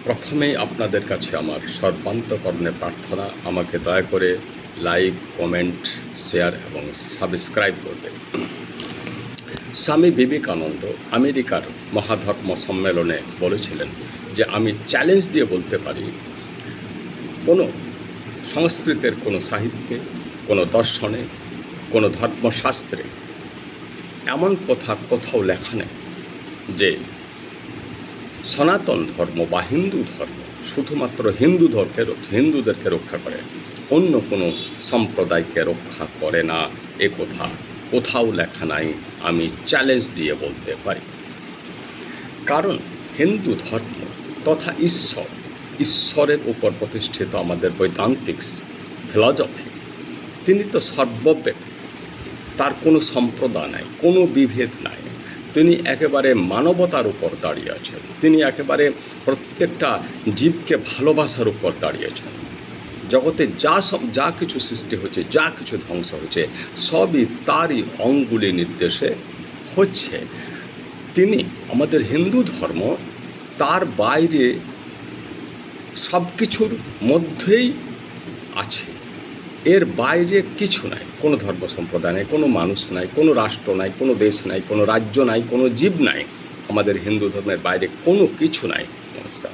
প্রথমেই আপনাদের কাছে আমার সর্বান্তকরণে প্রার্থনা, আমাকে দয়া করে লাইক, কমেন্ট, শেয়ার এবং সাবস্ক্রাইব করবেন। স্বামী বিবেকানন্দ আমেরিকার মহাধর্ম সম্মেলনে বলেছিলেন যে আমি চ্যালেঞ্জ দিয়ে বলতে পারি, কোনো সংস্কৃতের কোনো সাহিত্যে, কোনো দর্শনে, কোনো ধর্মশাস্ত্রে এমন কথা কোথাও লেখা নেই যে সনাতন ধর্ম বা হিন্দু ধর্ম শুধুমাত্র হিন্দুদেরকে রক্ষা করে, অন্য কোনো সম্প্রদায়কে রক্ষা করে না। এ কথা কোথাও লেখা নাই, আমি চ্যালেঞ্জ দিয়ে বলতে পারি। কারণ হিন্দু ধর্ম তথা ঈশ্বরের উপর প্রতিষ্ঠিত আমাদের বৈদান্তিক ফিলসফি, তিনি তো সর্বব্যাপী, তার কোনো সম্প্রদায় নাই, কোনো বিভেদ নাই। তিনি একেবারে মানবতার উপর দাঁড়িয়ে আছেন, তিনি একেবারে প্রত্যেকটা জীবকে ভালোবাসার উপর দাঁড়িয়েছেন। জগতে যা কিছু সৃষ্টি হচ্ছে, যা কিছু ধ্বংস হচ্ছে, সবই তারই অঙ্গুলি নির্দেশে হচ্ছে। তিনি আমাদের হিন্দু ধর্ম তার বাইরে সব কিছুর মধ্যেই আছে, এর বাইরে কিছু নাই। কোনো ধর্ম সম্প্রদায় নাই, কোনো মানুষ নাই, কোনো রাষ্ট্র নাই, কোনো দেশ নাই, কোনো রাজ্য নাই, কোনো জীব নাই। আমাদের হিন্দু ধর্মের বাইরে কোনো কিছু নাই। নমস্কার।